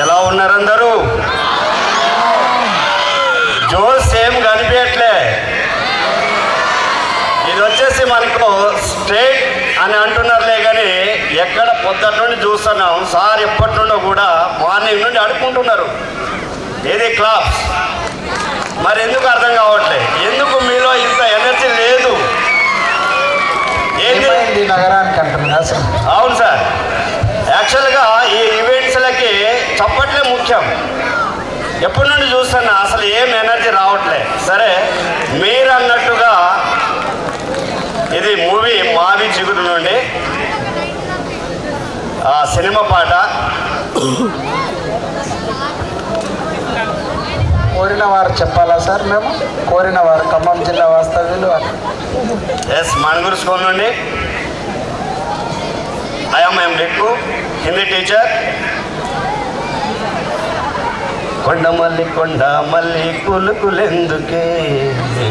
ఎలా ఉన్నారు అందరూ? జోస్ ఏం కనిపించట్లే. ఇది వచ్చేసి మనకు స్టేట్ అని అంటున్నారులే, కానీ ఎక్కడ పొద్దున్న నుండి చూస్తున్నాం సార్ ఎప్పటి నుండో కూడా మార్నింగ్ నుండి అడుక్కుంటున్నారు. ఏది క్లాప్స్? మరి ఎందుకు అర్థం కావట్లేదు? ఎందుకు మీలో ఇంత ఎనర్జీ లేదు? ఏంటి నగరానికి అంటున్నా? అవును సార్, యాక్చువల్గా ఈ ఈవెంట్స్లకి చప్పట్లే ముఖ్యం. ఎప్పటి నుండి చూస్తున్నా అసలు ఏం ఎనర్జీ రావట్లే. సరే, మీరు అన్నట్టుగా ఇది మూవీ మావి చిగురు నుండి ఆ సినిమా పాట కోరిన వారు చెప్పాలా సార్? మేము కోరిన వారు ఖమ్మం జిల్లా వాస్తవ్యులు. ఎస్, మణుగురు స్కూల్ నుండి. I'm Rikku, Hindi teacher. కొండ మల్లి కులుకులెందుకే,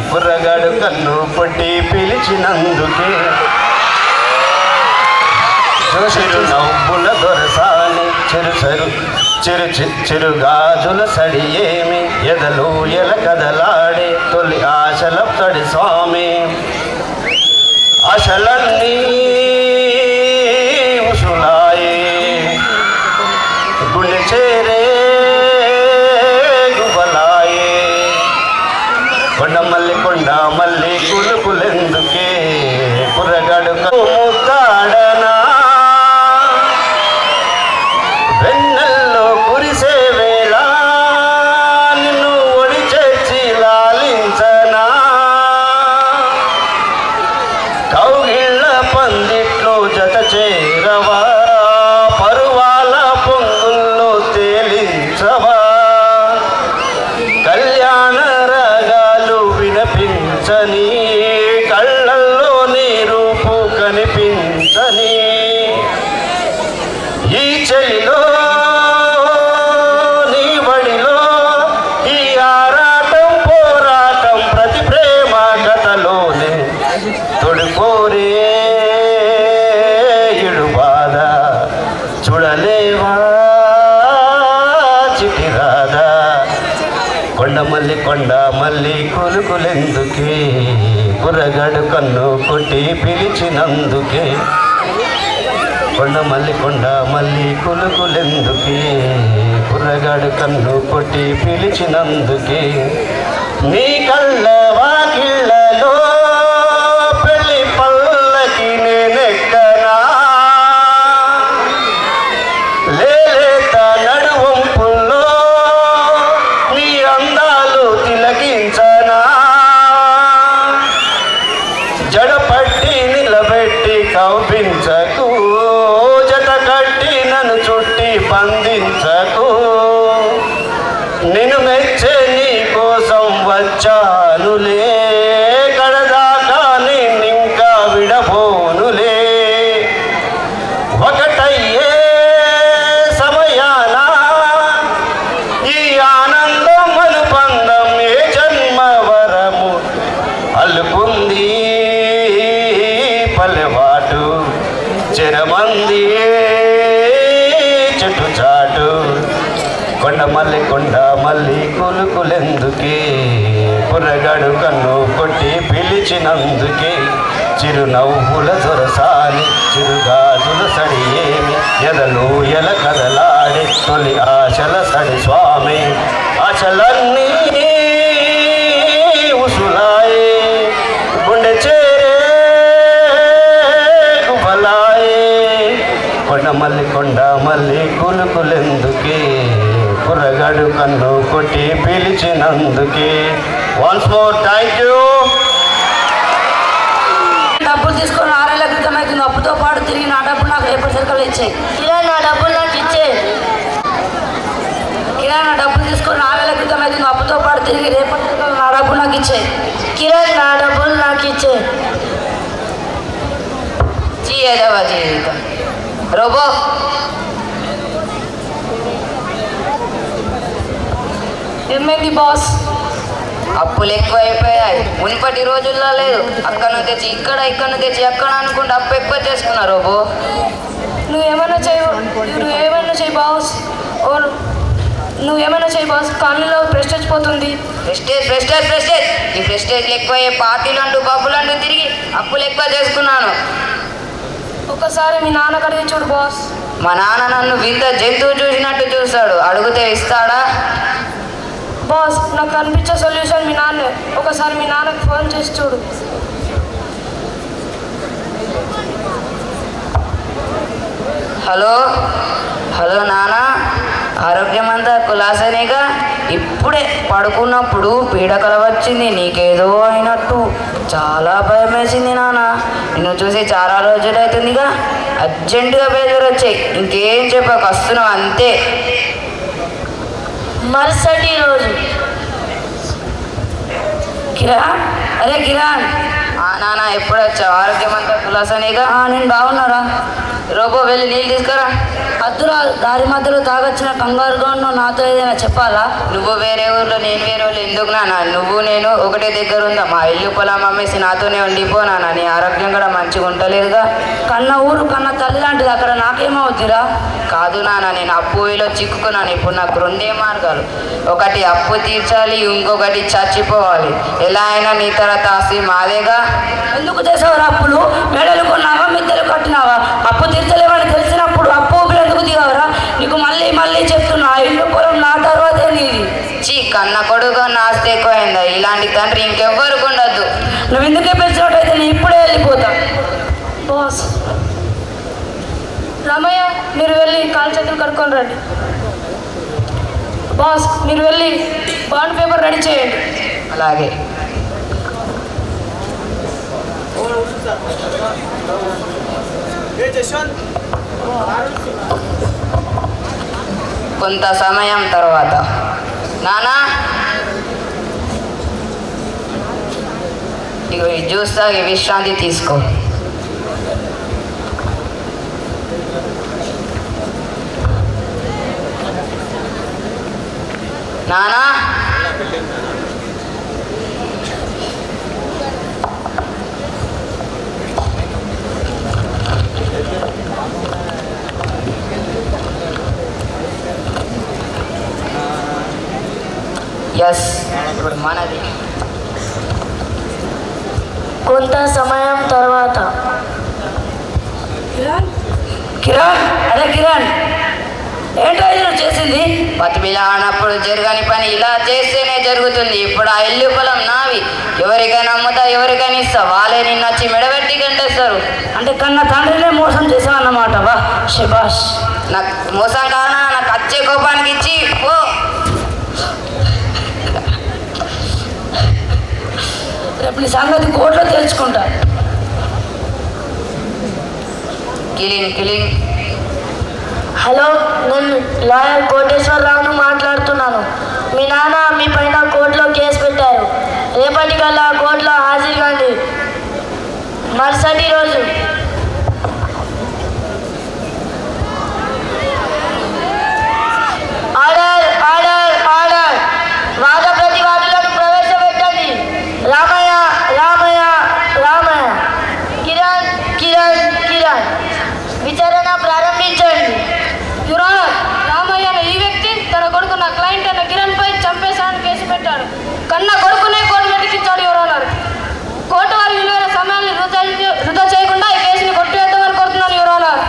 కుర్రగాడు కన్ను పొట్టి పిలిచినందుకే, చిరు నవ్వుల దొరసాని చిరు గాజుల సడి ఏమి, ఎదలు ఎల కదలాడే తొలి ఆశల తడి స్వామి, ఆశలన్నీ ఉషులాయే గుండె చేరే గుబలాయే, కొండ మల్లి కులుకులెందుకే, కుర్రగాడు ముద్దాడనా, వెన్నెల్లో కురిసే వేళ నిన్ను ఒడి చేర్చి లాలించనా, కౌగిళ్ళ పందిట్లో జత చేరవా, పరువాల పొంగుల్లో తేలించవా, కళ్యాణ రాగాలు వినిపించని, కళ్ళల్లో నీ రూపు కనిపించని, ఈ చెలిలో నీ బడిలో ఈ ఆరాటం పోరాటం ప్రతి ప్రేమ కథలోనే తొడిపోరే ఇడు బాధ చూడలేవా చిటిరాదా, కొండ మల్లి కులుకులెందుకే, కుర్రగాడు కన్ను కొట్టి పిలిచినందుకే, కొండ మల్లి కులుకులెందుకే, కుర్రగాడు కన్ను కొట్టి పిలిచినందుకే, నీ కళ్ళ వాకిళ్ళలో పెళ్లి పల్లకి నేనెక్కనా, లేలేత నడువంపుల్లో నీ అందాలు తిలకించనా, జడపట్టి నిలబెట్టి కౌపించకు, జత కట్టి నన్ను చుట్టి బంధించకు, నిన్ను మెచ్చే నీ కోసం వచ్చానులే, కడదాకా నిన్నింకా విడబోనులే, ఒకటయ్యే సమయాన ఈ ఆనందం అనుబంధం ఏ జన్మ వరము అల్లుకుంది, పల్లెవాటు చెరమంది చెట్టు చాటు, కొండ మల్లి కులుకులెందుకే, కుర్రగాడు కన్ను కొట్టి పిలిచినందుకే, చిరు నవ్వుల దొరసాని చిరు గాజుల సడి ఏమి, ఎదలు ఎల కదలాడే తొలి ఆశల సడి స్వామి, ఆశలన్నీ ఉసులాయే గుండె చేరే గుబలాయే, కొండ మల్లి కులుకులెందుకే, కుర్రగాడు కన్ను కొట్టి పిలిచినందుకే. Once more thank you. డబ్బులు తీసుకొని 6 ఏళ్ల క్రితం అయితే అప్పుతో పాటు తిరిగి నా డబ్బులు నాకు రేపటి సరుకులు ఇచ్చాయి. నా డబ్బులు నాకు ఇచ్చే. నా డబ్బులు తీసుకొని 6 ఏళ్ల క్రితం అయితే అప్పుతో పాటు తిరిగి రేపటి సరుకులు నా డబ్బులు నాకు ఇచ్చాయి. కిరణ్ నా డబ్బులు నాకు ఇచ్చే. జీయేదవా జీవితం రోబో. ఏమైంది బాస్? అప్పులు ఎక్కువైపోయాయి. మునుపటి రోజుల్లో లేదు. అక్కను తెచ్చి ఇక్కడ, ఇక్కను తెచ్చి అక్కడ అనుకుంటే అప్పు ఎక్కువ చేసుకున్నారు. నువ్వేమన్నా చేయి బాస్. నువ్వేమైనా చేయి బాస్, కాలనీలో ప్రెస్టేజ్ పోతుంది. ప్రెస్టేజ్ ప్రెస్టేజ్ ప్రెస్టేజ్ ఈ ప్రెస్టేజ్ ఎక్కువ పార్టీలు అంటూ పబ్బులు అంటూ తిరిగి అప్పులు ఎక్కువ చేసుకున్నాను. ఒక్కసారి మీ నాన్న కడిగి చూడు బాస్. మా నాన్న నన్ను వింత జంతువు చూసినట్టు చూస్తాడు, అడిగితే ఇస్తాడా? బాస్, నాకు కనిపించే సొల్యూషన్ మీ నాన్నే. ఒకసారి మీ నాన్నకు ఫోన్ చేసి చూడు. హలో హలో నాన్న, ఆరోగ్యం అంతా కులాసనేగా? ఇప్పుడే పడుకున్నప్పుడు పీడకల వచ్చింది, నీకేదో అయినట్టు చాలా భయం వేసింది నాన్న. నిన్ను చూసి చాలా రోజులు అవుతుందిగా, అర్జెంటుగా బయలుదేరి వచ్చాయి. ఇంకేం చెప్పక వస్తున్నావు అంతే. మరుసటి రోజు కిరణ్, అరే కిరణ్. నాన్న ఎప్పుడు వచ్చావు? ఆరోగ్యం అంతా కులాసనేగా? నేను బాగున్నారా? రోబో వెళ్ళి నీళ్ళు తీసుకురా. అద్దురా, దారి మధ్యలో తాగొచ్చిన కంగారుగా ఉన్నావు, నాతో ఏదైనా చెప్పాలా? నువ్వు వేరే ఊర్లో నేను వేరే ఊర్లో ఎందుకు నాన్న? నువ్వు నేను ఒకటే దగ్గర ఉందా? మా ఇల్లు పొలం అమ్మేసి నాతోనే ఉండిపో నాన్న. నీ ఆరోగ్యం కూడా మంచిగా ఉండలేదుగా. కన్న ఊరు కన్న తల్లి లాంటిది, అక్కడ నాకేమవుద్దిరా? కాదు నాన్న, నేను అప్పులో చిక్కుకున్నాను. ఇప్పుడు నాకు రెండే మార్గాలు, ఒకటి అప్పు తీర్చాలి, ఇంకొకటి చచ్చిపోవాలి. ఎలా అయినా నీ తర్వాత ఆస్తి మాదేగా. ఎందుకు చేసావురా అప్పులు? మెడలు కొన్నావా, మిద్దెలు కట్టినావా? అప్పు తీర్చలేవని తెలిసినప్పుడు అప్పు ఊపిరి ఎందుకు దిగావురా? నీకు మళ్ళీ మళ్ళీ చెప్తున్నా, ఇల్లు పొలం నా తర్వాతే నీది. చీ, కన్న కొడుకు ఆస్తి ఎక్కువైందా? ఇలాంటి తండ్రి ఇంకెవ్వరికి ఉండద్దు. నువ్వు ఎందుకే పిలిచినట్టయితే నేను ఇప్పుడే వెళ్ళిపోతా. బాస్, రామయ్య మీరు వెళ్ళి కాలు చేతులు కడుక్కొని రండి. బాస్, మీరు వెళ్ళి బాండ్ పేపర్ రెడీ చేయండి. అలాగే. కొంత సమయం తర్వాత, నానా ఇగో ఈ జ్యూస్ తాగి విశ్రాంతి తీసుకో. నానా ఎస్, ఇప్పుడు మనది. కొంత సమయం తర్వాత కిరణ్, అదే కిరణ్, ఏంటో ఇది నువ్వు చేసింది? పతిపిల్ల అన్నప్పుడు జరగని పని ఇలా చేస్తేనే జరుగుతుంది. ఇప్పుడు ఆ ఇల్లు పొలం నావి. ఎవరికైనా అమ్ముతా, ఎవరికైనా ఇస్తా. వాళ్ళే నిన్ను వచ్చి మెడబెట్టి గంటేస్తారు. అంటే కన్న తండ్రినే మోసం చేసావు అన్నమాట. వా శబాష్. నాకు మోసం కానా? నాకు వచ్చే కోపానికి ఇచ్చి పో. రేపు నీ సంగతి కోర్టులో తెలుసుకుంటా. Killing killing. హలో, నేను లాయర్ కోటేశ్వరరావును మాట్లాడుతున్నాను. మీ నాన్న మీ పైన కోర్టులో కేసు పెట్టారు. రేపటికల్లా కోర్టులో హాజరు కండి. మరుసటి రోజు ఆర్డర్ ఆర్డర్ ఆర్డర్. వాద ప్రతివాదులను ప్రవేశపెట్టండి. రామయ్య రామయ్య రామయ్య, కిరణ్ కిరణ్ కిరణ్. విచారణ ప్రారంభించండి. యువర్ ఆనర్, రామయ్య అనే ఈ వ్యక్తి తన కొడుకు నా క్లయింట్ అయిన కిరణ్ పై చంపేశాడని కేసు పెట్టాడు. కన్న కొడుకునే కోర్టు వెతికించాడు. యువర్ ఆనర్, కోర్టు వారి విలువైన సమయాన్ని వృధా చేయకుండా ఈ కేసుని కొట్టివేద్దామని కోరుతున్నాను. యువర్ ఆనర్,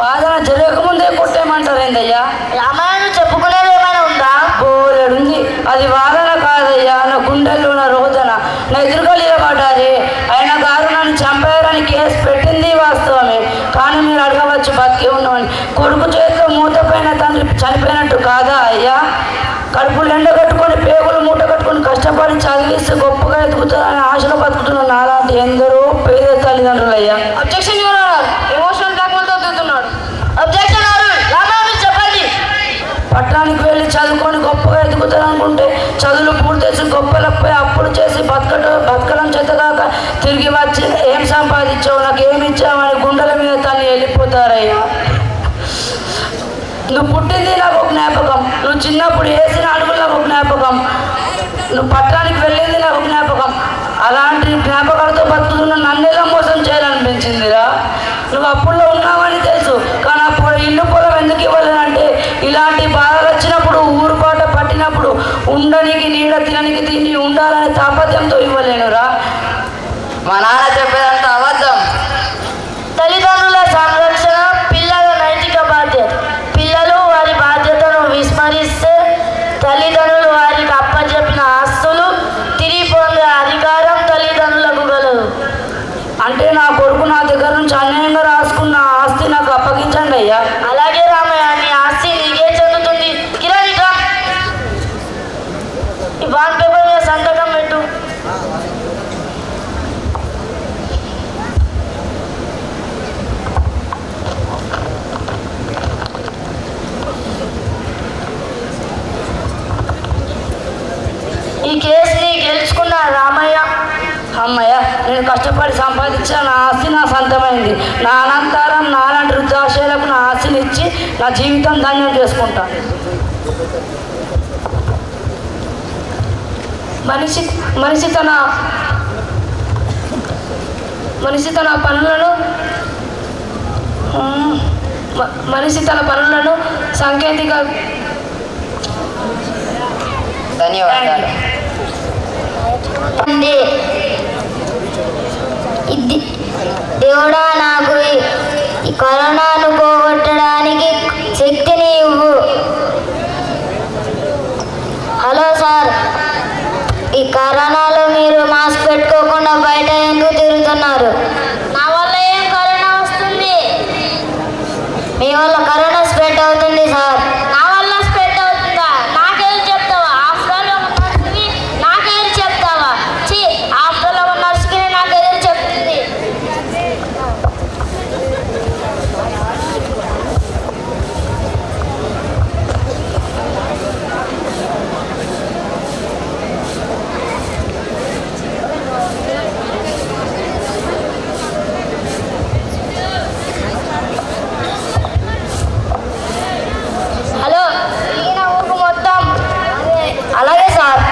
వాదన జరగకముందే కొట్టేయమంటారు ఏందయ్యా? రామాయణం చెప్పుకునేది ఏమైనా ఉందా? బోలెడుంది. అది వాదన కాదయ్యా, నా గుండెల్లో నా రోజన నా ఎదురుగా నిలబడ్డారే. ఆయన గారు నన్ను చంపారని కేసు పెట్టింది వాస్తవమే, కానీ మీరు అడగవచ్చు బతికి ఉన్నామని. కొడుకు చేతిలో మూత పైన తండ్రి చనిపోయినట్టు కాదా అయ్యా? కడుపులు ఎండగట్టుకొని పేగులు మూట కట్టుకొని కష్టపడి చదివిస్తే గొప్పగా ఎదుగుతారని ఆశలో బతుకుతున్న నాలాంటి ఎందరో పేద తల్లిదండ్రులయ్యా. అబ్జెక్షన్ యువర్ ఆనర్, ఎమోషనల్ బ్లాక్మెయిల్తో దిగుతున్నాడు. Objection order. రామాయణం చెప్పండి. పట్టణానికి వెళ్ళి చదువుకొని గొప్పగా ఎదుగుతారనుకుంటే చదువులు పూర్తి చేసి గొప్పలపై అప్పులు చేసి బతకడం చేతగాక తిరిగి వచ్చి ఏం సంపాదించావు, నాకు ఏమి ఇచ్చావని గుండెల మీద తల్లి వెళ్ళిపోతారయ్యా. నువ్వు పుట్టింది నాకు ఒక జ్ఞాపకం, నువ్వు చిన్నప్పుడు వేసిన అడుగులు నాకు ఒక జ్ఞాపకం, నువ్వు పట్టణానికి వెళ్ళింది నాకు జ్ఞాపకం. అలాంటి జ్ఞాపకాలతో బతుకుతున్న నన్ను ఎలా మోసం చేయాలనిపించిందిరా? నువ్వు అప్పుల్లో ఉన్నావని తెలుసు, కానీ అప్పుడు ఇల్లు పొలం ఎందుకు ఇవ్వలేనంటే ఇలాంటి బాధలు వచ్చినప్పుడు పుట్టినప్పుడు ఊరు పాట పట్టినప్పుడు ఉండనికి నీడ తిననికి తిండి ఉండాలనే తాపత్యంతో ఇవ్వలేనురా. మా నాన్న చెప్పేదంతా అబద్ధం. తల్లిదండ్రుల సంరక్షణ పిల్లల నైతిక బాధ్యత. పిల్లలు వారి బాధ్యతను విస్మరిస్తే తల్లిదండ్రులు వారికి అప్పచెప్పిన ఆస్తులు తిరిగి పొందే అధికారం తల్లిదండ్రులకు కలదు. అంటే నా కొడుకు నా దగ్గర నుంచి అన్యాయంగా రాసుకున్న ఆస్తి నాకు అప్పగించండి అయ్యా. అలాగే రామయ్య, నీ ఆస్తి నీకే చెందుతుంది. కిరణ్ ఈ బాండ్ పేపర్ మీద సంతకం పెట్టు. ఈ కేసుని గెలుచుకున్న రామయ్య. అమ్మయ్య, నేను కష్టపడి సంపాదించిన నా ఆస్తి నా సొంతమైంది. నా అనంతరం నాలాంటి వృద్ధాశయాలకు నా ఆస్తిని ఇచ్చి నా జీవితం ధన్యం చేసుకుంటాను. మనిషి తన పనులను సాంకేతిక ధన్యవాదాలు. దేవుడా, నాకు ఈ కరోనాను పోగొట్టడానికి శక్తిని ఇవ్వు. హలో సార్, ఈ కరోనాలో మీరు మాస్క్ పెట్టుకోకుండా బయట ఎందుకు తిరుగుతున్నారు? నా వల్ల ఏం కరోనా వస్తుంది? మీ వల్ల కరోనా స్ప్రెడ్ అవుతుంది సార్. నా వల్ల స్ప్రెడ్ అవుతుందా? నాకేం చెప్తావా? ఆఫ్టర్ ఒక నర్సుకి నాకేం చెప్తావా? ఆఫ్టర్ ఒక నర్సుకి నాకేం చెప్తుంది? హలో, ఈయన ఊరుకు మొత్తం. అలాగే సార్.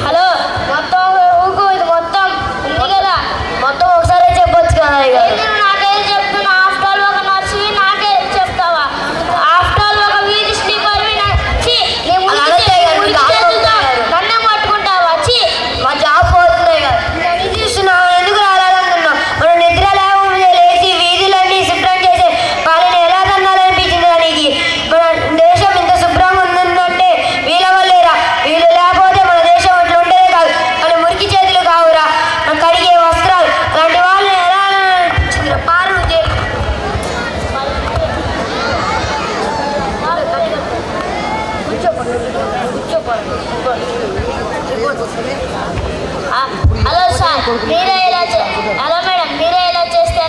హలో, మొత్తం ఊరుకు ఇది మొత్తం ఉంది కదా, మొత్తం ఒకసారి చెప్పొచ్చు కదా. నాకేం చెప్తున్నా? ఆఫ్టర్ ఒక నర్సువి నాకేం చెప్తావా? ఆఫ్టర్ ఒక వీధి స్లీపర్వి నన్నే పట్టుకుంటావా? మా జాబ్ పోతుంది కదా. చూస్తున్నావు, ఎందుకు రావాలనుకున్నా? మనం నిద్ర లేచి వీధులన్నీ శుభ్రం చేసే వాళ్ళని ఎలా కన్నాలనిపించింది దానికి? మన దేశం ఇంత శుభ్రంగా ఉందంటే వీళ్ళ వల్లేరా? వీళ్ళు లేకపోతే మన దేశం అట్లా ఉండేదే కాదు. మన మురికి చేతులు కావురా, మన కడిగే వస్త్రాలు. అలాంటి వాళ్ళని ఎలా అనిపించిందిరా? పారు హలో సార్, హలో మేడం, మీరే ఇలా చేస్తే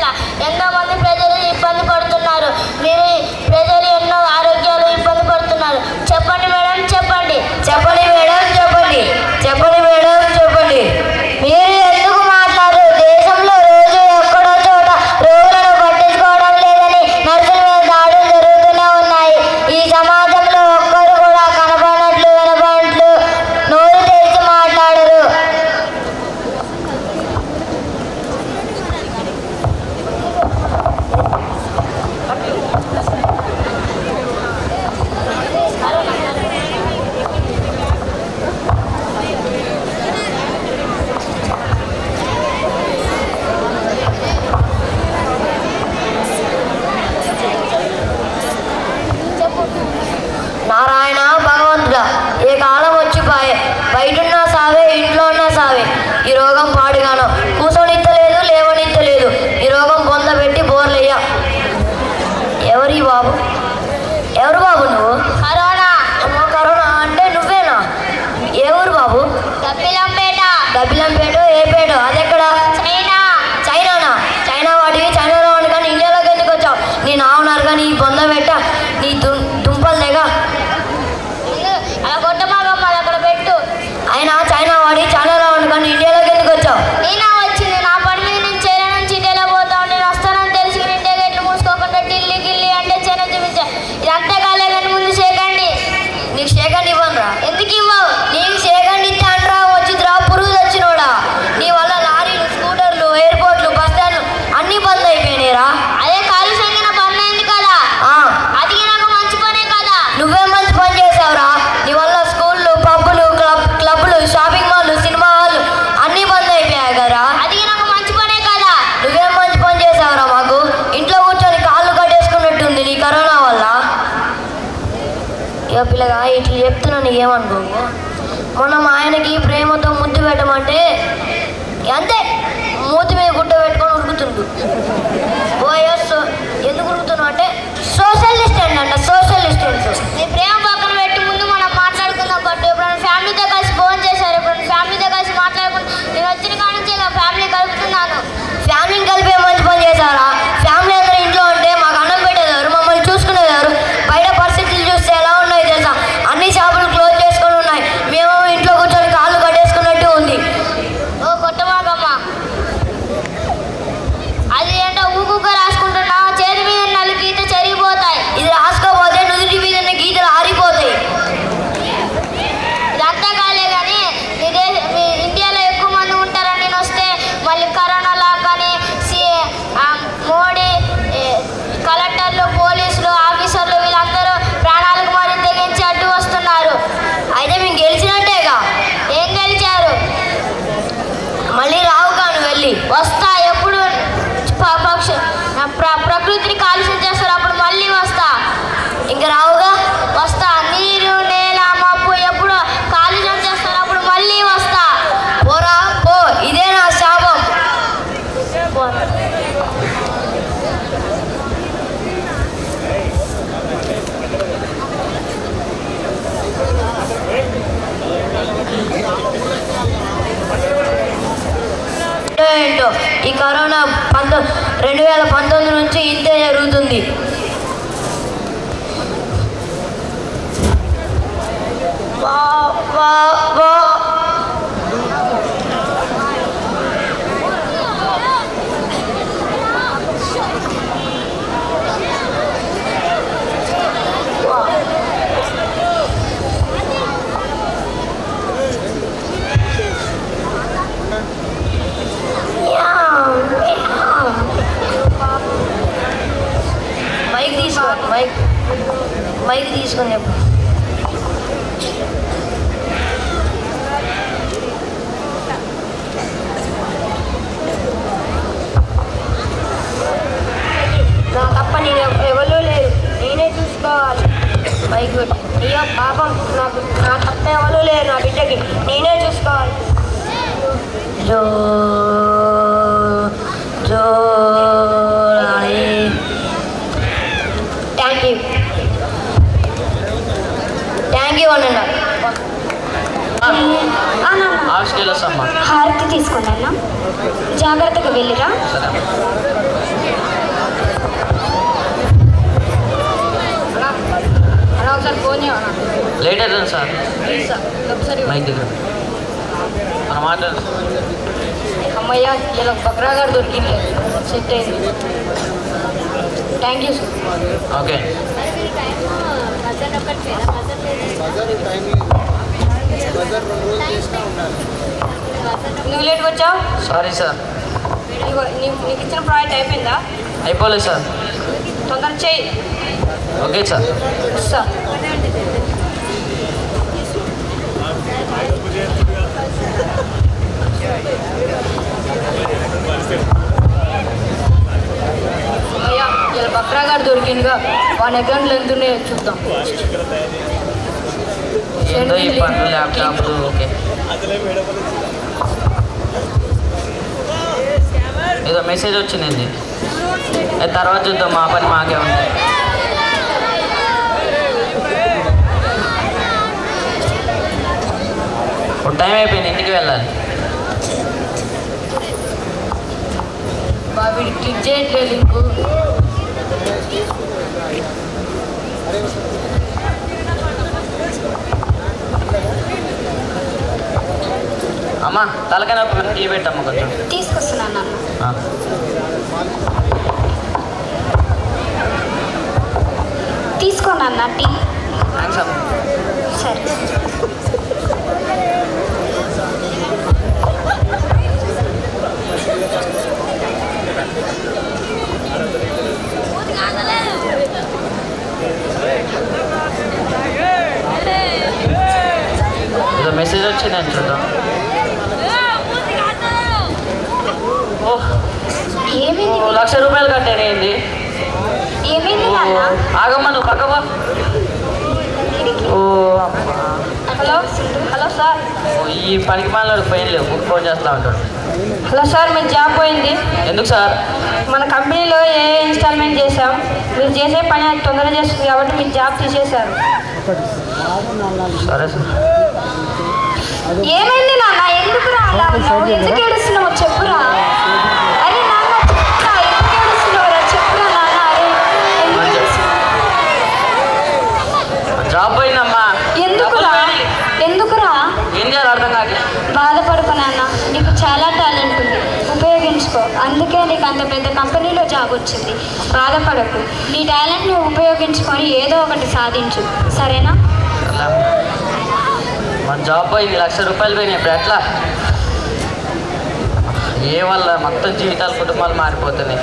ఎంతో మంది ప్రజలు ఇబ్బంది పడుతున్నారు. మీరు ప్రజలు ఎన్నో ఆరోగ్యాలు ఇబ్బంది పడుతున్నారు. చెప్పండి మేడం, చెప్పండి. చెప్పండి మేడం, చెప్పండి. చెప్పండి మేడం, చెప్పండి. మీరు ఎందుకు మాట్లాడరు? దేశంలో రోజు ఎక్కడో చోట రోగులను పట్టించుకోవడం లేదని నర్సుల మీద దాడులు జరుగుతూనే ఉన్నాయి. ఈ సమాజంలో ఒక్కరు కూడా కనపడినట్లు వినపడినట్లు నోరు తెరిచి మాట్లాడరు. నారాయణ భగవంతుడా, ఏ కాలం వచ్చి బయటున్నా సావే, ఇంట్లో ఉన్నా సావే. ఈ రోగం పాడుగాను కూసోనిత్తలేదు, లేవనిత్తలేదు. ఈ రోగం పొందబెట్టి బోర్లయ్య. ఎవరి బాబు? ఎవరు బాబు నువ్వు? కరోనా. కరోనా అంటే నువ్వేనా? ఏ ఊరు బాబు? దబ్బిలంపేట. దబ్బిలంపేట ఏ పేట? అదెక్కడ? చైనా. చైనానా? చైనా వాడివి, చైనాలో వాడి కానీ ఇండియాలోకి ఎందుకు వచ్చావు? నేను ఆవునారు కానీ ఈ పొందబెట్ట నీ దుంపలు తెగ. అలా కొట్టమాగమ్మ, అక్కడ పెట్టు. అయినా చైనా వాడి, చైనాలో వాడి కానీ ఇండియాలోకి ఎందుకు వచ్చావు? నేనా ఇక పిల్లగా ఇట్లా చెప్తున్నా నీకేమనుకో. మొన్న మా ఆయనకి ప్రేమతో ముద్దు పెట్టమంటే అంతే మూతి మీద గుట్ట పెట్టుకొని ఉరుకుతుండు. ఎందుకు ఉరుకుతున్నావు అంటే సోషల్ డిస్టెన్స్ అంట, సోషల్ డిస్టెన్స్. నీ ప్రేమ పక్కన పెట్టి ముందు మనం మాట్లాడుకుందాం. బట్ ఎప్పుడైనా ఫ్యామిలీతో కలిసి ఫోన్ చేశారు, ఎప్పుడైనా ఫ్యామిలీతో కలిసి మాట్లాడుకుంటూ నేను వచ్చిన కాడ నుంచి ఇక ఫ్యామిలీ కలుపుతున్నాను. ఫ్యామిలీని కలిపే మంచి పని చేశారా? ఫ్యామిలీ అందరూ ఇంట్లో ఉంటే మాకు అన్నం పెట్టేదారు, మమ్మల్ని చూసుకునేదారు. బయట పరిస్థితులు చూస్తే ఎలా ఉన్నాయి తెలుసా? అన్ని షాపులు క్లోజ్ చేసుకొని ఉన్నాయి. మేము ఇంట్లో కూర్చొని కాళ్ళు కట్టేసుకున్నట్టు ఉంది. ఓ కొట్టమాకమ్మ, అది ఏంటో ఊకుగా రాసుకుంటున్నా, చేతి మీద నలుగు గీత చెరిగిపోతాయి. ఇది రాసుకోపోతే నుదుటి మీద ఉన్న గీతలు ఆరిపోతాయి. ఇదంతా కాలే కానీ మీ ఇండియాలో ఎక్కువ మంది ఉంటారని నేను వస్తే మళ్ళీ కరోనా లాగానే మోడీ కలెక్టర్లు, పోలీసులు, ఆఫీసర్లు వీళ్ళందరూ ప్రాణాలకు మరి తెగించి అడ్డు వస్తున్నారు. అయితే మేము గెలిచినట్టేగా. ఏం గెలిచారు? మళ్ళీ రావు కాను వెళ్ళి వస్తా. ఎప్పుడు ప్రకృతిని కాలుష్యం చేస్తారు, అప్పుడు మళ్ళీ వస్తా. ఇంకా రావుగా. వస్తా. నీరు, నేల, మబ్బు ఎప్పుడు కాలుష్యం చేస్తారు, అప్పుడు మళ్ళీ వస్తా. పోరా పో, ఇదే నా శాపం. ఏంటో ఈ కరోనా 2019 నుంచి ఇంతే జరుగుతుంది. వా వా వా మైక్ తీసుకొని చెప్పు. నా తప్ప నేను ఎవరు లేరు, నేనే చూసుకోవాలి. మైక్ పెట్టి అయ్యో పాపం, నాకు నా తప్ప ఎవరు లేరు, నా బిడ్డకి నేనే చూసుకోవాలి. జో జో థ్యాంక్ యూ అన్న. హారతి తీసుకున్నా, జాగ్రత్తగా వెళ్ళిరా. ఒకసారి ఫోన్ చేయమన్నా. లేట్ అవుతుంది సార్. ఒకసారి మైక్ దగ్గర మాట. అమ్మయ్య, ఇలా బక్రా గారు దొరికింది, సెట్ అయింది. Thank you sir. ఓకే. నువ్వు లేట్గా వచ్చావు. Sorry sir. నీకు ఇచ్చిన ప్రాజెక్ట్ అయిపోయిందా? అయిపోలేదు సార్. తొందర చెయ్యి. Okay sir. సార్ అయ్యా, ఇలా బక్రా గారు దొరికిందిగా, వాని అకౌంట్లు ఎంత ఉన్నాయో చూద్దాం. ఏందో ఈ పనులు, ల్యాప్టాప్లు. ఓకే, ఏదో మెసేజ్ వచ్చింది, తర్వాత చూద్దాం, మా పని మాకే ఉంది. ఇప్పుడు టైం అయిపోయింది, ఇంటికి వెళ్ళాలి. వీడు క్లిక్ చేయట్లేదు లింకు. అమ్మా తలకైనా టీ పెట్టమ్మా కొంచెం. తీసుకొస్తున్నాను అన్న. తీసుకోండి అన్న టీ. థ్యాంక్స్ అమ్మా. సరే. ఏదో మెసేజ్ వచ్చిందని చూద్దాం. ఏమైంది? 1,00,000 రూపాయలు కట్టాను. ఏంది ఏమైంది నాన్న? ఆగమ్మా, నువ్వు పక్కవా. ఓ హలో హలో సార్. ఈ పనికి మాలకు పోయిన లేవు ఫోన్ చేస్తా ఉంటాడు. హలో సార్, మీ జాబ్ పోయింది. ఎందుకు సార్? మన కంపెనీలో ఏ ఇన్స్టాల్మెంట్ చేసాం, మీరు చేసే పని అది తొందరగా చేస్తుంది కాబట్టి మీరు జాబ్ తీసేశారు. సరే సార్. ఏమైంది నాన్న? ఎందుకురా అలా ఉన్నావు? ఎందుకు ఏడుస్తున్నావు చెప్పురా. అరే నాన్న చెప్పురా, ఎందుకు ఏడుస్తున్నావురా చెప్పురా నాన్న. అరే ఎందుకు జాబ్ పోయిందమ్మా. ఎందుకురా ఎందుకురా ఏం చేయాలి అర్థం కాదు. బాధపడుకో నాన్న, నీకు చాలా టాలెంట్ ఉంది, ఉపయోగించుకో. అందుకే నీకు అంత పెద్ద కంపెనీలో జాబ్ వచ్చింది. బాధపడకు, నీ టాలెంట్ని ఉపయోగించుకొని ఏదో ఒకటి సాధించు, సరేనా? మన జాబ్ పోయింది, ₹1,00,000 పోయినాయి. ఇప్పుడు ఎట్లా? ఏ వల్ల మొత్తం జీవితాలు కుటుంబాలు మారిపోతున్నాయి.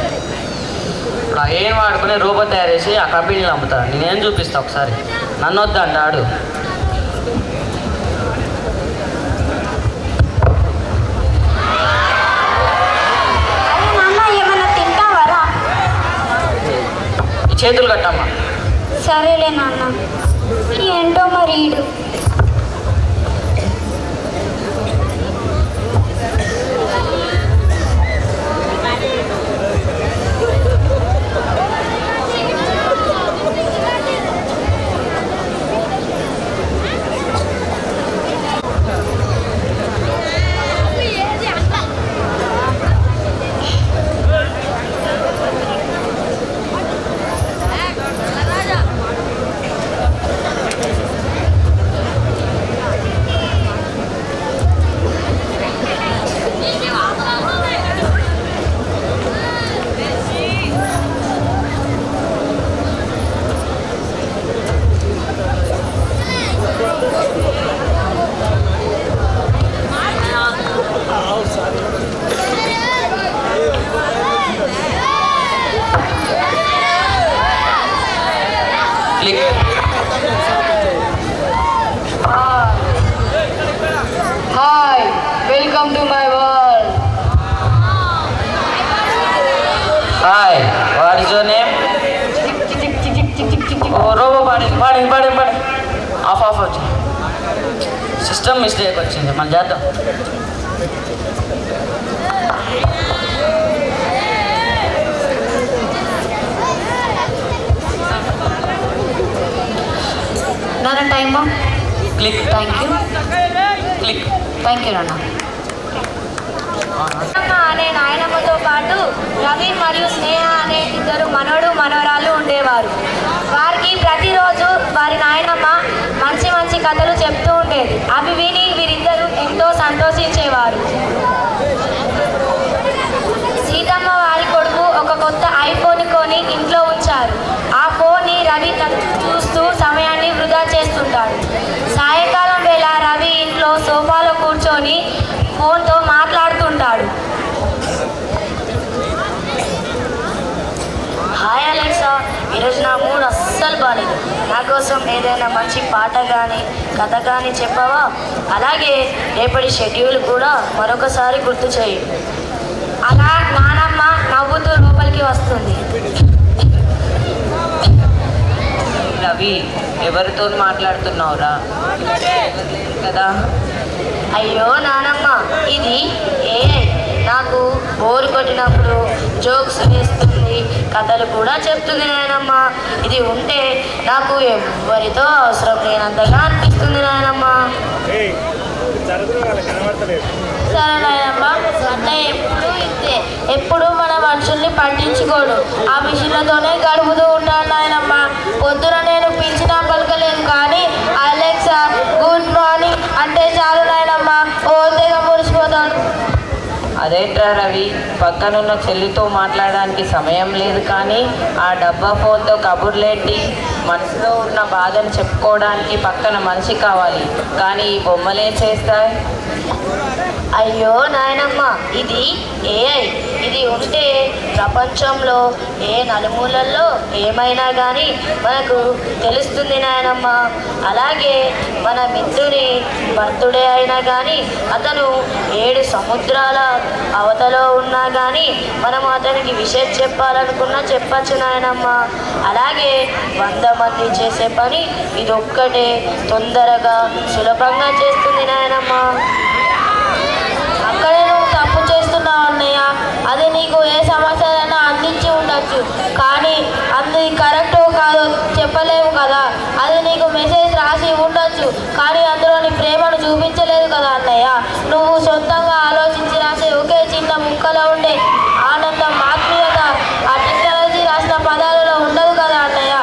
ఇప్పుడు ఏం వాడుకుని రోబో తయారు చేసి ఆ కంపెనీలు అమ్ముతాను. నేనేం చూపిస్తా ఒకసారి. నన్ను వద్దంటాడు. అరే నాన్న, ఏమన్నా తింటావరా? ఈ చేతులు కట్టమ్మా. సరేలే నాన్న. ఏంటో మరి ఈడు. Hi, welcome to my world. Hi, what is your name? Oh, robot పాడి ఆఫ్ వచ్చి సిస్టమ్ మిస్టేక్ వచ్చింది. మనం చేద్దాం. నాన్న time. Click. Thank you click. Thank you నాన్న. అనే నాయనమ్మతో పాటు రవి మరియు స్నేహ అనే ఇద్దరు మనవడు మనవరాలు ఉండేవారు. వారికి ప్రతిరోజు వారి నాయనమ్మ మంచి మంచి కథలు చెప్తూ ఉండేది. అవి విని వీరిద్దరూ ఎంతో సంతోషించేవారు. సీతమ్మ వారి కొడుకు ఒక కొత్త ఐఫోన్ కొని ఇంట్లో ఉంచారు. ఆ ఫోన్ని రవి చూస్తూ సమయాన్ని వృధా చేస్తుంటాడు. సాయంకాలం వేళ రవి ఇంట్లో సోఫాలో కూర్చొని ఫోన్తో మాట్లాడుతుంటాడు. హాయ్ అలెక్సా, ఈరోజు నా మూడ్ అస్సలు బాగాలేదు. నా కోసం ఏదైనా మంచి పాట కానీ కథ కానీ చెప్పవా? అలాగే రేపటి షెడ్యూల్ కూడా మరొకసారి గుర్తు చేయి. అలా నానమ్మ నవ్వుతూ లోపలికి వస్తుంది. రవి, ఎవరితో మాట్లాడుతున్నావురా? కదా. అయ్యో నానమ్మ, ఇది ఏఐ. నాకు బోర్ కొట్టినప్పుడు జోక్స్ వేస్తుంది, కథలు కూడా చెప్తుంది నాయనమ్మ. ఇది ఉంటే నాకు ఎవరితో అవసరం లేనంతగా అనిపిస్తుంది నాయనమ్మ. సరే నాయనమ్మ, అంటే ఎప్పుడు ఇంతే. ఎప్పుడు మన మనుషుల్ని పట్టించుకోడు, ఆ మిషన్లతోనే గడుపుతూ ఉంటాను నాయనమ్మ. పొద్దున నేను పిలిచినా పలకలేను, కానీ అలెక్సా గుడ్ మార్నింగ్ అంటే చాలు నాయనమ్మ, ఓ తెగ మురిసిపోతాడు. అదేంట్రా రవి, పక్కనున్న చెల్లితో మాట్లాడడానికి సమయం లేదు, కానీ ఆ డబ్బా ఫోన్తో కబుర్లేంటి? మనసులో ఉన్న బాధను చెప్పుకోవడానికి పక్కన మనిషి కావాలి, కానీ ఈ బొమ్మలేం చేస్తాయి? అయ్యో నాయనమ్మ, ఇది ఏఐ. ఇది ఉంటే ప్రపంచంలో ఏ నలుమూలల్లో ఏమైనా కానీ మనకు తెలుస్తుంది నాయనమ్మ. అలాగే మన మిత్రుని బర్త్డే అయినా కానీ అతను 7 సముద్రాల అవతలో ఉన్నా కానీ మనం అతనికి విషయం చెప్పాలనుకున్నా చెప్పచ్చు నాయనమ్మ. అలాగే 100 మంది చేసే పని ఇదొక్కటే తొందరగా సులభంగా చేస్తుంది నాయనమ్మ. అక్కడే నువ్వు తప్పు చేస్తున్నావు అన్నయ్య. అది నీకు ఏ సమాచారాన్ని అందించి ఉండొచ్చు, కానీ అది కరెక్టో కాదో చెప్పలేవు కదా. అది నీకు మెసేజ్ రాసి ఉండొచ్చు, కానీ అందులో నీ ప్రేమను చూపించలేదు కదా అన్నయ్య. నువ్వు సొంతంగా ఆలోచించి రాసే ఒకే చిన్న ముక్కలో ఉండే ఆనందం, ఆత్మీయత ఆ టెక్నాలజీ రాసిన పదాలలో ఉండదు కదా అన్నయ్య.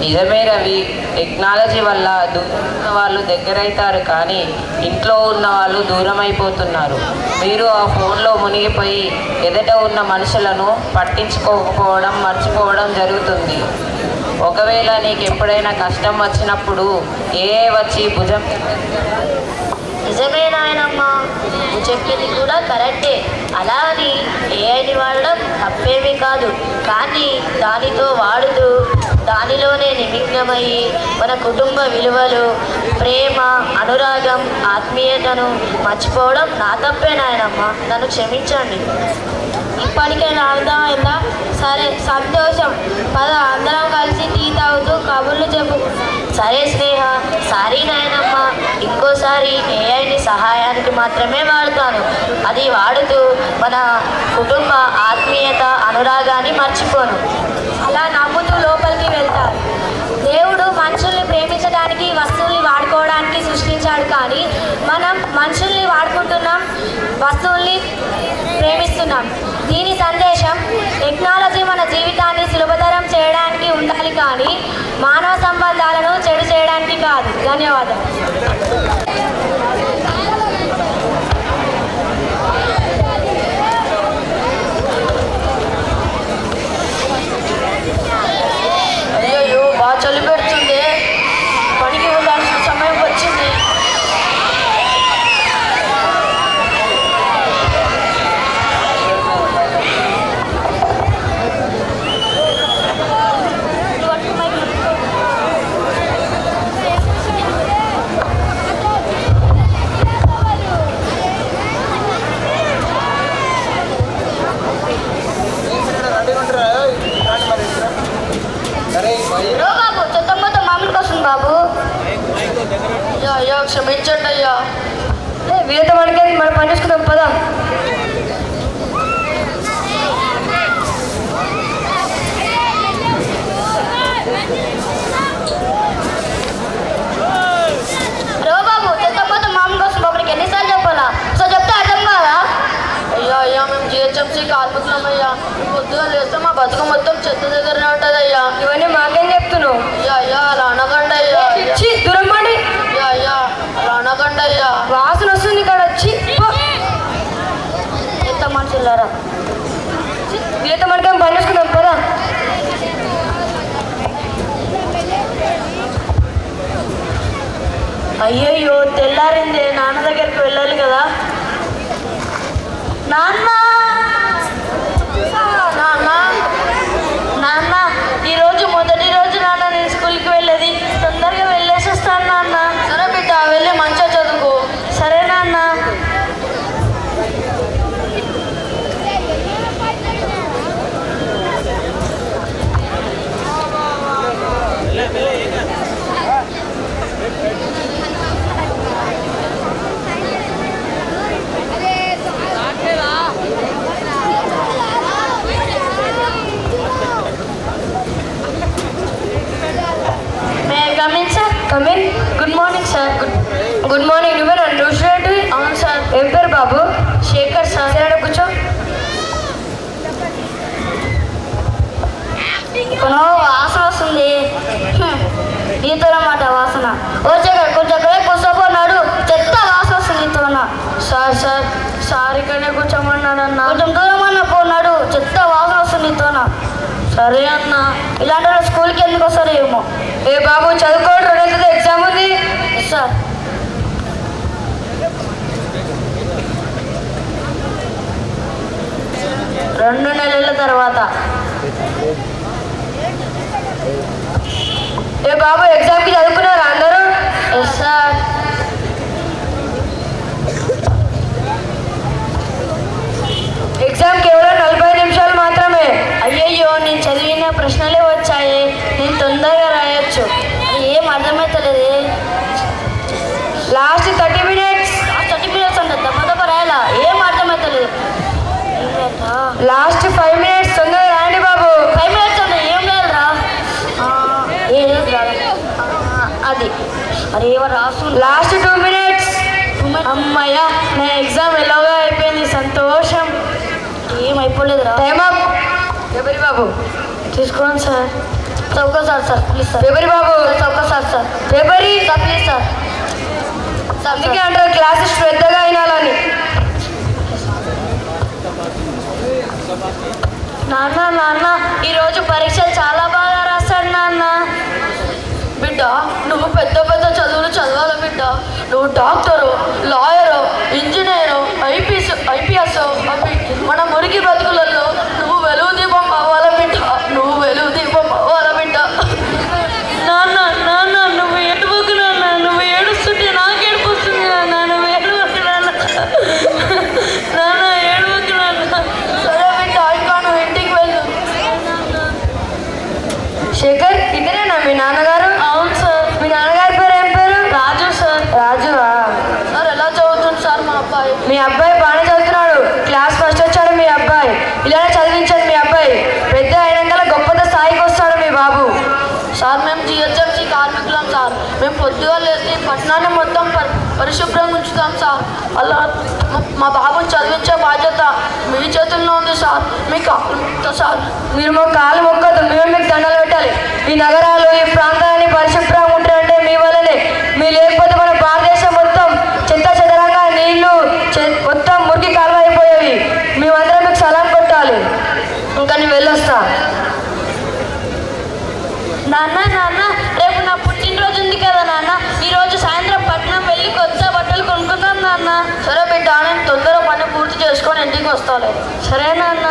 నిజమే రవి, టెక్నాలజీ వల్ల దూరం ఉన్న వాళ్ళు దగ్గరవుతారు, కానీ ఇంట్లో ఉన్న వాళ్ళు దూరం అయిపోతున్నారు. మీరు ఆ ఫోన్లో మునిగిపోయి ఎదుట ఉన్న మనుషులను పట్టించుకోకపోవడం, మర్చిపోవడం జరుగుతుంది. ఒకవేళ నీకు ఎప్పుడైనా కష్టం వచ్చినప్పుడు వచ్చి భుజం నిజమే నాయనమ్మ, నువ్వు చెప్పింది కూడా కరెక్టే. అలా అని ఏఐని వాడడం తప్పేమీ కాదు, కానీ దానితో వాడుతూ దానిలోనే నిమగ్నమయ్యి మన కుటుంబ విలువలు, ప్రేమ, అనురాగం, ఆత్మీయతను మర్చిపోవడం నా తప్పే నాయనమ్మ. నన్ను క్షమించండి. ఇప్పటికైనా అర్థమైందా? సరే, సంతోషం. పద, అందరం కలిసి టీ తాగుతూ కబుర్లు చెప్పుకుంటాం. సరే స్నేహ, సారీ నాయనమ్మ. ఇంకోసారి ఏఐని సహాయానికి మాత్రమే వాడుతాను. అది వాడుతూ మన కుటుంబ ఆత్మీయత, అనురాగాన్ని మర్చిపోను. అలా నవ్వుతూ లోపలికి వెళ్తారు. దేవుడు మనుషుల్ని ప్రేమించడానికి వస్తువుల్ని వాడుకోవడానికి సృష్టించాడు, కానీ మనం మనుషుల్ని వాడుకుంటున్నాం, వస్తువుల్ని ప్రేమిస్తున్నాం. దీని సందేశం, టెక్నాలజీ మన జీవితాన్ని సులభతరం చేయడానికి ఉండాలి, కానీ మానవ సంబంధాలను చెడు చేయడానికి కాదు. ధన్యవాదాలు. అయ్యో, బాగా చలి పెడుతుంది. పనికి వెళ్ళాల్సిన సమయం వచ్చింది. బాబు, చెత్త మొత్తం మామూలుకి వస్తుంది బాబు. అయ్యా క్షమించండి అయ్యా. వీళ్ళతో మనకి మనం పని చేసుకుందాం, పదా. బాబు, చెత్త మొత్తం మామూలుకి వస్తుంది బాబు. నీకు ఎన్నిసార్లు చెప్పాలా? సో చెప్తే అర్థం కాదా? అయ్యా మేము జిహెచ్ఎంసీ కార్మికులమయ్యా. పొద్దుగా లేస్తే మా బతుకు మొత్తం చెత్త దగ్గరనే ఉంటుంది అయ్యా. ఇవన్నీ మాకేం చెప్తున్నావు? అయ్యా అలా అనకండి అయ్యా. దూరం పడి. అయ్యా అలా అనకండి అయ్యా. వాసన వస్తుంది ఇక్కడ వచ్చి. ఎంత మనుషులారా. వీళ్ళతో మనకేం పని చేసుకుందాం, పదా. అయ్యయ్యో, తెల్లారిందే. నాన్న దగ్గరికి వెళ్ళాలి కదా. నాన్న, నాన్న నాన్న, ఈరోజు మొదటి రోజు నాన్న నేను స్కూల్కి వెళ్ళేది. తొందరగా వెళ్ళేసి వస్తాను నాన్న. సరే బిడ్డ, వెళ్ళి మంచిగా చదువుకో. సరే నాన్న. Good morning sir. Good morning. నువ్వే నన్ను చూసినట్టు. అవును సార్. ఏం పేరు బాబు? శేఖర్ సార్. సరే కూర్చో. కొనో వాసన వస్తుంది. నీతో మాట వాసన. ఓ శేఖర్, కొంచెం కూర్చోపోన్నాడు. చెత్త వాసన వస్తుంది నీతోన. సార్ ఇక్కడనే కూర్చోమన్నాడన్నా. కొంచెం దూరం అన్న పోన్నాడు. చెత్త వాసన వస్తుంది నీతోన. సరే అన్న. ఇలాంటి వాళ్ళు స్కూల్కి ఎందుకు వస్తారు ఏమో. ఏ బాబు, చదువుకోవడం 2 ఎగ్జామ్ ఉంది. సార్, రెండు నెలల తర్వాత. ఏ బాబు, ఎగ్జామ్కి చదువుకున్నారా అందరూ? Yes sir. ఎగ్జామ్ కేవలం 40 నిమిషాలు మాత్రమే. అయ్యయ్యో, నేను చదివిన ప్రశ్న లాస్ట్ 30 minutes. 30 minutes అంటే దెబ్బ దెబ్బ రాయాలా? ఏం అర్థమవుతలేదు. Last 5 minutes. తొందరగా రాయండి బాబు. 5 minutes అంటే ఏం లేదురా. అది అరే ఎవరు రాసు. Last 2 minutes. అమ్మయ్య, నా ఎగ్జామ్ ఎలాగో అయిపోయింది, సంతోషం. ఏం అయిపోలేదురా. Time up. ఎవరి బాబు తీసుకోండి సార్. చౌకసారి సార్ ప్లీజ్ సార్. ఎవరి బాబు చౌకసారి సార్. పేపరి సార్ ప్లీజ్ సార్. అందుకే అంటారు క్లాసెస్ శ్రద్ధగా వినాలని. నాన్న నాన్న ఈరోజు పరీక్షలు చాలా బాగా రాశాడు నాన్న. బిడ్డ, నువ్వు పెద్ద పెద్ద చదువులు చదవాలి బిడ్డ. నువ్వు డాక్టరు, లాయరు, ఇంజనీరు, ఐపీఎస్ మన మురికి బతుకులలో నువ్వు వెలుగు దీపం అవ్వాల బిడ్డ. నువ్వు వెలుగు దీపం అవ్వాల బిడ్డ. నాన్న నాన్న నువ్వు ఏడువకు నాన్న. నువ్వు ఏడుస్తుంటే నాకు ఏడుపు వస్తుంది నాన్న. నువ్వు ఏడువకు నాన్న. నాన్న ఏడువకు నాన్న. సరే బిడ్డ, ఇంకా నువ్వు ఇంటికి వెళ్ళు. శేఖర్, ఇదేనా మీ నాన్నగారు? అవును సార్. మీ నాన్నగారి పేరు ఏం పేరు? రాజు సార్. రాజు సార్. ఎలా చదువుతుంది సార్ మా అబ్బాయి? మీ అబ్బాయి బాగానే చదువుతున్నాడు. క్లాస్ ఫస్ట్ వచ్చాడు మీ అబ్బాయి. ఇలానే చదివించండి మీ అబ్బాయి. పెద్ద అయినాక గొప్ప స్థాయికి వస్తాడు మీ బాబు. సార్ మేము జిహెచ్ఎంసీ కార్మికులం సార్. మేము పొద్దుగా లేచి పట్టణాన్ని మొత్తం పరిశుభ్రంగా ఉంచుతాం సార్. అలా మా బాబుని చదివించే బాధ్యత మీ చేతుల్లో ఉంది సార్. మీకు సార్ మీరు మా కాలు మొక్కదు, మేము మీకు దండలు పెట్టాలి. ఈ నగరాలు, ఈ ప్రాంతాన్ని పరిశుభ్రంగా ఉంటాయంటే మీ వల్లనే. మీరు లేకపోతే మన భారతదేశం మొత్తం చెత్త చెదరంగా నీళ్లు మొత్తం మురికి కాలువ అయిపోయేవి. మేమందరం మీకు సలాం కొట్టాలి. ఇంకా నేను వెళ్ళొస్తా. నాన్న నాన్న రేపు నా పుట్టినరోజు ఉంది కదా నాన్న. ఈరోజు సాయంత్రం పట్నం వెళ్ళి కొత్త బట్టలు కొనుక్కుందాం నాన్న. సరే బిడ్డ, నేను తొందరగా పని పూర్తి చేసుకొని ఇంటికి వస్తాను. సరే నాన్న.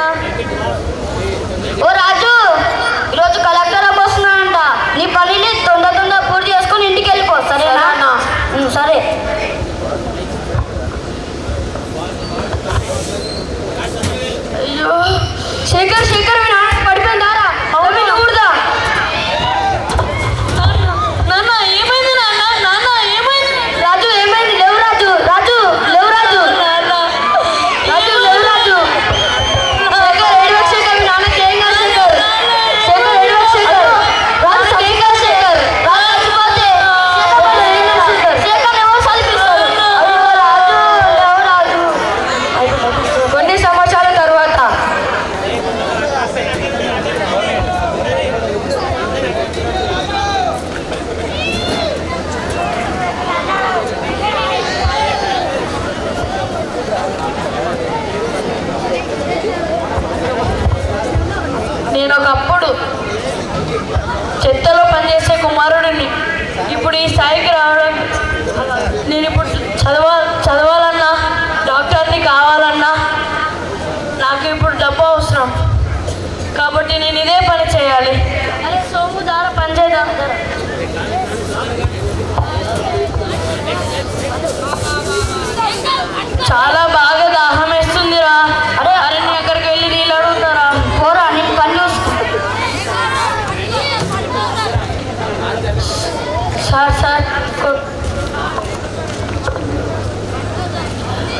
ఓ రాజు, ఈరోజు కలెక్టర్ వస్తున్నాడంట. నీ పనిని తొందర పూర్తి చేసుకొని ఇంటికి వెళ్ళిపో సరేనా? సరే. అయ్యో శేఖర్, శేఖర్ మీ నాన్న పడిపోయిందారా? అవును ఊరుదా. నాన్న ఏమైంది నాన్న? నాన్న ఏమైంది? రాజు ఏమైంది? లేవు రాజు. రాజు లేవు రాజు. రాజు లేవు రాజు. శేఖర్ ఏడవకు శేఖర్, మీ నాన్నకి ఏం కాదు శేఖర్. శేఖర్ ఏడవకు శేఖర్. రాజు ఏం కాదు శేఖర్. రాజు చచ్చిపోతే శేఖర్ ఏమో చదివిస్తాడు. అయ్యో రాజు, లేవు రాజు. కొన్ని సంవత్సరాల తర్వాత నేను ఒకప్పుడు చెత్తలో పనిచేసే కుమారుడిని. ఇప్పుడు ఈ స్థాయికి రావడం, నేను ఇప్పుడు చదవాలన్నా, డాక్టర్ని కావాలన్నా నాకు ఇప్పుడు డబ్బు అవసరం. కాబట్టి నేను ఇదే పని చేయాలి. అరే సోము దార పని చేద్దాం. చాలా బాగా దాహం వేస్తుందిరా. అరే అరే నీ అక్కడికి వెళ్ళి నీళ్ళు అడుగుతారా? పోరా, నీకు పని చూసుకో. సార్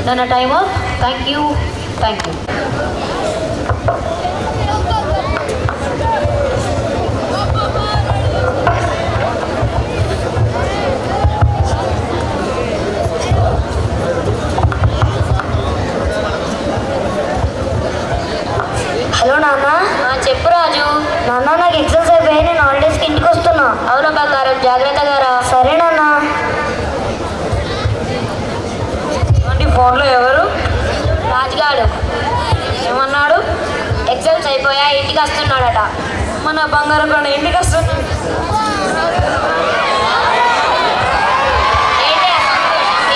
నాన్న time of. Thank you. Hello నాన్న. చెప్పు రాజు. నాన్న నాకు ఎగ్జామ్స్ అయిపోయాయి, నేను హాలిడేస్కి ఇంటికి వస్తున్నా. అవునా బంగారం, జాగ్రత్తగా రా. సరే నాన్న. ఫోన్లో ఎవరు? రాజుగాడు. ఏమన్నాడు? ఎగ్జామ్స్ అయిపోయా ఇంటికి వస్తున్నాడట. మన బంగారం కొండ ఇంటికి వస్తుంది.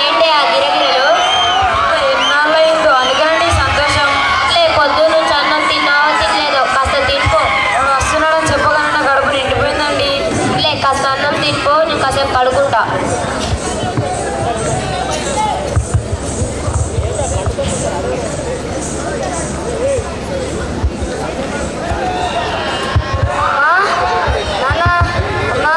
ఏంటి ఆ గిరగిరలు? ఎన్నాళ్ళయిందో, అందుకండి సంతోషం. పొద్దు నుంచి అన్నం తిన్నావో తినలేదో కాస్త తినిపో. వస్తున్నాడని చెప్పగానే నా కడుపు నిండిపోయిందండి. కాస్త అన్నం తినిపో, నేను కాసేపు పడుకుంటా. నాన్న, అమ్మా,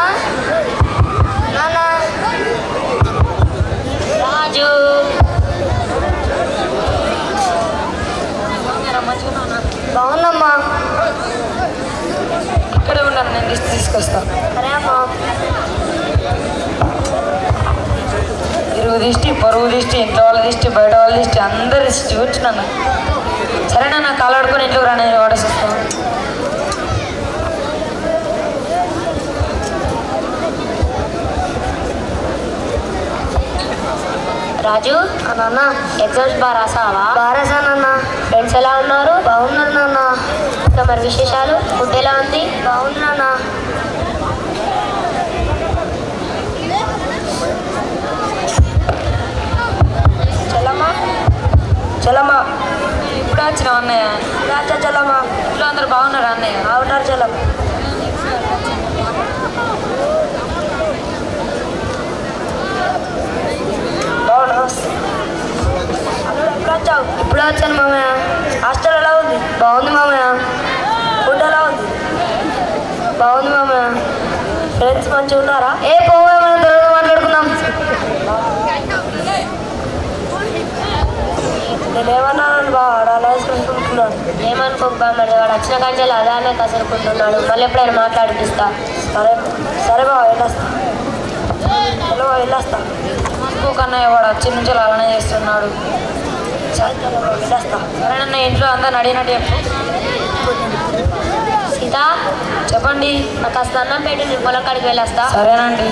తీసుకొస్తా. సరే అమ్మా. ఇరుగు దిష్టి, పొరుగు దిష్టి, ఇంట్లో వాళ్ళ దిష్టి, బయట వాళ్ళ దిష్టి, అందరి దిష్టి వచ్చినాను. సరేనా, నా కాలాడుకొని ఇంట్లోకి రాని వాడేసిస్తాను. రాజు నాన్న ఎగ్జామ్స్ బాగా రాసావా? బాగా రాసానన్న. ఫ్రెండ్స్ ఎలా ఉన్నారు? బాగున్నారు నాన్న. ఇంకా మరి విశేషాలు? ఫుడ్ ఎలా ఉంది? బాగుంది నాన్న. చలమ్మా ఇప్పుడు వచ్చినావు అన్నయ్య? రాజా చలమ్మా, ఇంట్లో అందరు బాగున్నారా అన్నయ్య? బాగున్నారు చలమ్మ. ఇప్పుడే వచ్చాను మామయ్య. హాస్టల్ ఎలా ఉంది? బాగుంది మామయ్య. ఫుడ్ ఎలా ఉంది? బాగుంది మామయ్య. ఫ్రెండ్స్ మంచిగా ఉన్నారా? పోవే, మనం త్వరగా మాట్లాడుకుందాం. నేనేమన్నా బాగా అలా వేసుకుంటున్నాను. ఏమనుకోక మరి వాడు వచ్చిన కంచెలు అదానే కసురుకుంటున్నాడు. మళ్ళీ ఎప్పుడైనా మాట్లాడిపిస్తా. సరే సరే బాబా, వెళ్ళొస్తా. హలో, వెళ్ళొస్తా. ఇంకొకన్నయ్య వాడు వచ్చి నుంచి అలానే చేస్తున్నాడు. సరే వెళ్ళొస్తా. సరేనన్న, ఇంట్లో అందరు అడిగినట్టు చెప్పు. సీత, చెప్పండి. నాకు కాస్త అన్నం పెట్టి నేను పొలం కాడికి వెళ్ళొస్తా. సరేనండి.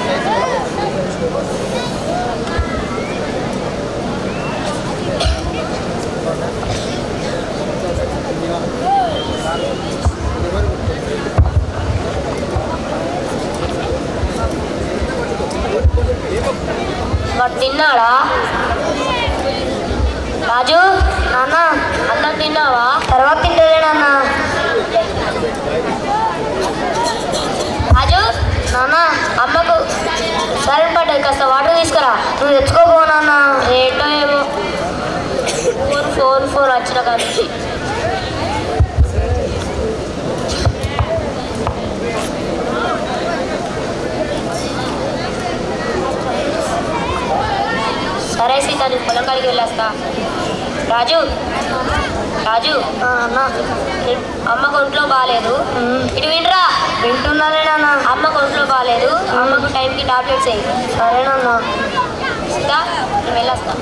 వాడు తిన్నాడా? రాజు నాన్న, అన్నం తిన్నావా? తర్వాత తింటలే నాన్న. రాజు నాన్న, అమ్మకు సరే పడ్డాయి, కాస్త వాటర్ తీసుకురా. నువ్వు తెచ్చుకోబో నాన్న. ఏంటో ఏమో ఫోన్ వచ్చిన కానీ. సరే సీత, నేను పొలం కాడికి వెళ్ళేస్తా. రాజు రాజు అన్న, అమ్మకు ఒంట్లో బాగాలేదు. ఇటు వినరా. వింటున్నానే నాన్న. అమ్మకు ఒంట్లో బాగాలేదు. అమ్మకు టైంకి టాబ్లెట్స్ వేయి. సరేనన్నా. సీత, నేను వెళ్ళేస్తా.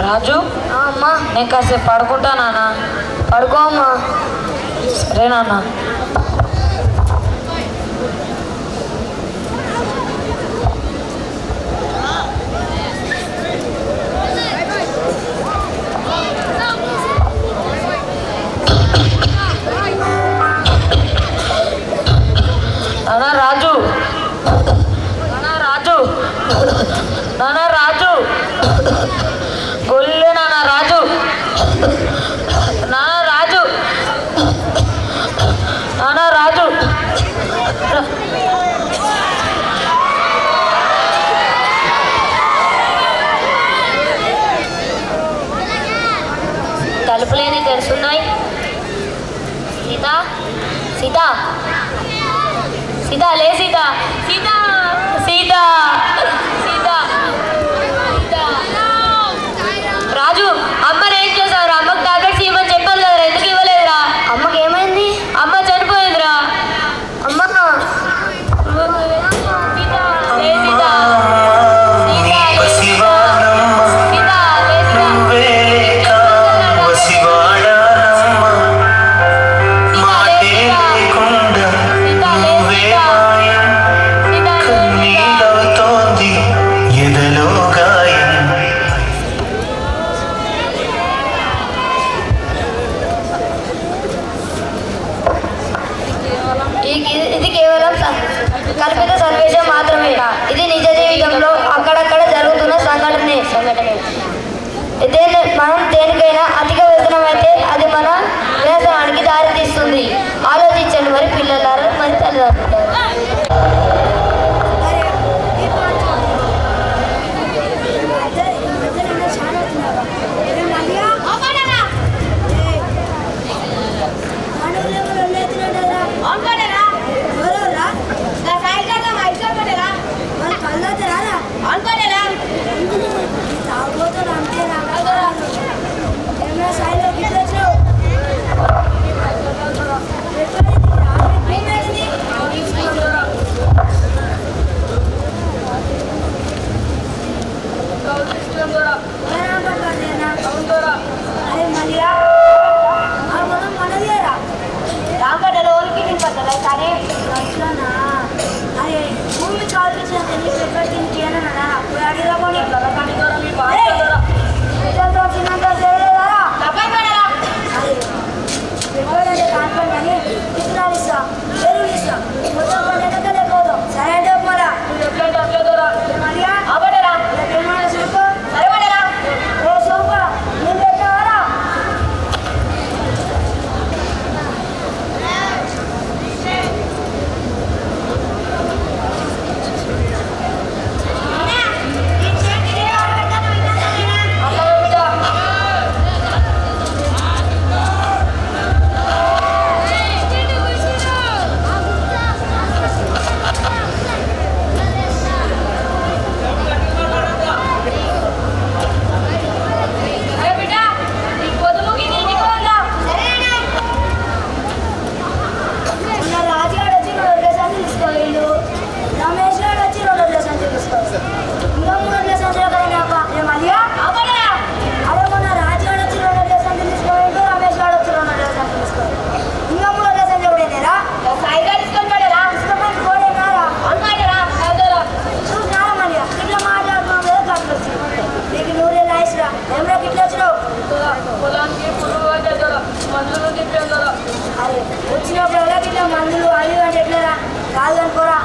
రాజు, అమ్మా, నేను కాసేపు పడుకుంటా నాన్న. పడుకో అమ్మా. సరే నాన్న. నానా రాజు, నానా రాజు, నానా రాజు, గొల్లే నానా రాజు, నానా రాజు, నానా రాజు. తలుపులేని తెరుస్తున్నాయి. సీత, సీత, సీత, లే సీత, సీత, సీత, సీత, రాజు, అమ్మని ఏం చేశావురా? అమ్మకు టాబ్లెట్స్ ఇవ్వమని చెప్పాను కదరా, ఎందుకు ఇవ్వలేదురా? అమ్మకి ఏమైంది? అమ్మ చనిపోయిందిరా. అమ్మ ఇది కేవలం కల్పిత సన్నివేశం మాత్రమే. ఇది నిజ జీవితంలో అక్కడక్కడ జరుగుతున్న సంఘటనే. మనం దేనికైనా అతిగా వ్యసనమైతే అది మన వ్యసనానికి దారితీస్తుంది. ఆలోచించండి మరి పిల్లలారా, మరి తల్లిదండ్రులు. అంతేనా సరే అట్లనా అరే భూమి కాల్పించిన ఎక్కడికి చేయనన్నా అప్పుడు అడిగిపోయి చిన్నంత చేయలేదా అరే పెట్టుకోవాలంటే కాన్ఫిడెంట్ అని విత్తనాలు ఇస్తా ఎరువులు ఇస్తా మొత్తం పండుగ లేకపోదాం సరే అంటే పోరా వచ్చినప్పుడు మందులు అవి అంటే ఎట్లా కాదు అనుకోరా